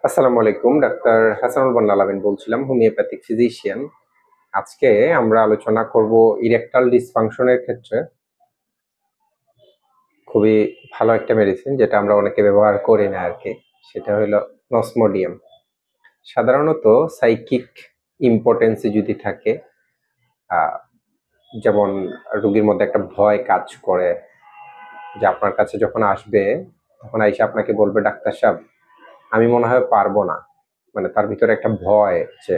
আসসালামু আলাইকুম, ডাক্তার হাসানুল বান্না আলামিন বলছিলাম, হোমিওপ্যাথিক ফিজিশিয়ান। আজকে আমরা আলোচনা করব ইরেকটাল ডিসফাংশনের ক্ষেত্রে খুবই ভালো একটা মেডিসিন, যেটা আমরা অনেকে ব্যবহার করি না আর কি। সেটা হলো নসমোডিয়াম। সাধারণত সাইকিক ইম্পোর্টেন্সি যদি থাকে, যেমন রোগীর মধ্যে একটা ভয় কাজ করে, যে আপনার কাছে যখন আসবে তখন আইসা আপনাকে বলবে, ডাক্তার সাহেব আমি মনে হয় পারবো না। মানে তার ভিতরে একটা ভয় যে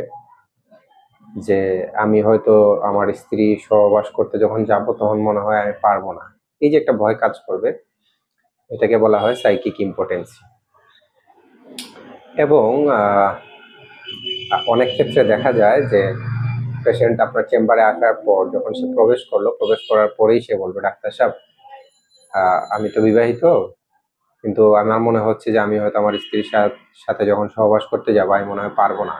যে আমি হয়তো আমার স্ত্রী সহবাস করতে যখন যাব তখন মনে হয় আমি পারবো না। এই যে একটা ভয় কাজ করবে, এটাকে বলা হয় সাইকিক ইম্পোটেন্সি। এবং অনেক ক্ষেত্রে দেখা যায় যে পেশেন্ট আপনার চেম্বারে আসার পর যখন সে প্রবেশ করার পরেই সে বলবে, ডাক্তার সাহেব আমি তো বিবাহিত, কিন্তু আমার মনে হচ্ছে যে আমি হয়তো আমার স্ত্রীর সাথে যখন সহবাস করতে যাবো আমি মনে হয় পারবো না।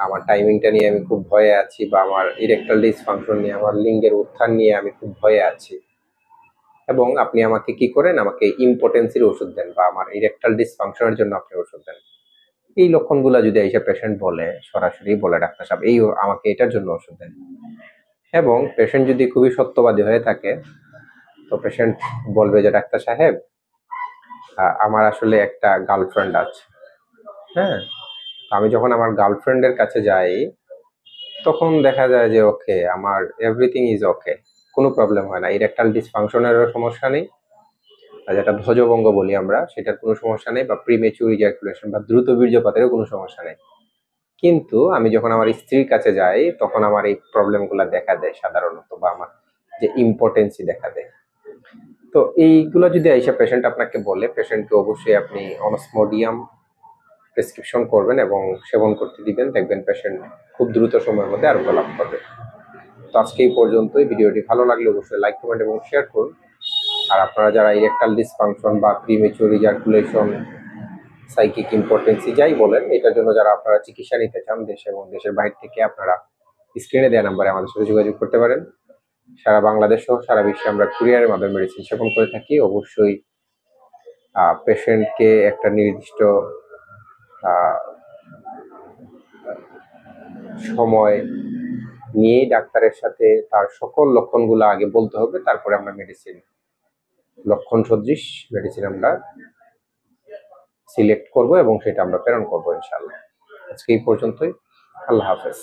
আমার টাইমিংটা নিয়ে আমি খুব ভয়ে আছি, বা আমার ইরেকটাল ডিসফাংশন নিয়ে, আমার লিঙ্গের উত্থান নিয়ে আমি খুব ভয়ে আছি। এবং আপনি আমাকে কি করেন, আমাকে ইম্পোটেন্সির ওষুধ দেন, বা আমার ইরেকটাল ডিসফাংশনের জন্য আপনি ওষুধ দেন। এই লক্ষণগুলা যদি এইসব পেশেন্ট বলে, সরাসরি বলে, ডাক্তার সাহেব এই আমাকে এটার জন্য ওষুধ দেন। এবং পেশেন্ট যদি খুবই সত্যবাদী হয়ে থাকে, তো পেশেন্ট বলবে যে, ডাক্তার সাহেব আমার আসলে একটা গার্লফ্রেন্ড আছে। হ্যাঁ, আমি যখন আমার গার্লফ্রেন্ডের কাছে যাই তখন দেখা যায় যে ওকে, আমার এভরিথিং ইজ ওকে, কোনো প্রবলেম হয় না, ইরেকটাল ডিসফাংশনেরও সমস্যা নেই, আর যেটা ধ্বজভঙ্গ বলি আমরা সেটার কোনো সমস্যা নেই, বা প্রিমেচুর ইজাকুলেশন বা দ্রুত বীর্যপাতেরও কোনো সমস্যা নেই। কিন্তু আমি যখন আমার স্ত্রীর কাছে যাই তখন আমার এই প্রবলেমগুলো দেখা দেয় সাধারণত, বা আমার যে ইম্পর্টেন্সি দেখা দেয়। তো এইগুলো যদি আইসা পেশেন্ট আপনাকে বলে, পেশেন্টকে অবশ্যই আপনি অনসমোডিয়াম প্রেসক্রিপশন করবেন এবং সেবন করতে দিবেন। দেখবেন পেশেন্ট খুব দ্রুত সময়ের মধ্যে আরোগ্য লাভ করবে। তো আজকে এই পর্যন্তই। ভিডিওটি ভালো লাগলে অবশ্যই লাইক, কমেন্ট এবং শেয়ার করুন। আর আপনারা যারা ইরেকটাল ডিসফাংশন বা প্রিমেচুর ইজাকুলেশন, সাইকিক ইম্পর্টেন্সি যাই বলেন, এটার জন্য যারা আপনারা চিকিৎসা নিতে চান দেশে এবং দেশের বাইরে থেকে, আপনারা স্ক্রিনে দেওয়া নাম্বারে আমাদের সাথে যোগাযোগ করতে পারেন। সারা বাংলাদেশ সহ সারা বিশ্বে আমরা কুরিয়ারের মাধ্যমে মেডিসিন সেবন করে থাকি। অবশ্যই পেশেন্টকে একটা নির্দিষ্ট সময় নিয়ে ডাক্তারের সাথে তার সকল লক্ষণগুলো আগে বলতে হবে, তারপরে আমরা মেডিসিন, লক্ষণ সদৃশ মেডিসিন আমরা সিলেক্ট করব এবং সেটা আমরা প্রেরণ করবো ইনশাআল্লাহ। আজকে এই পর্যন্তই। আল্লাহ হাফেজ।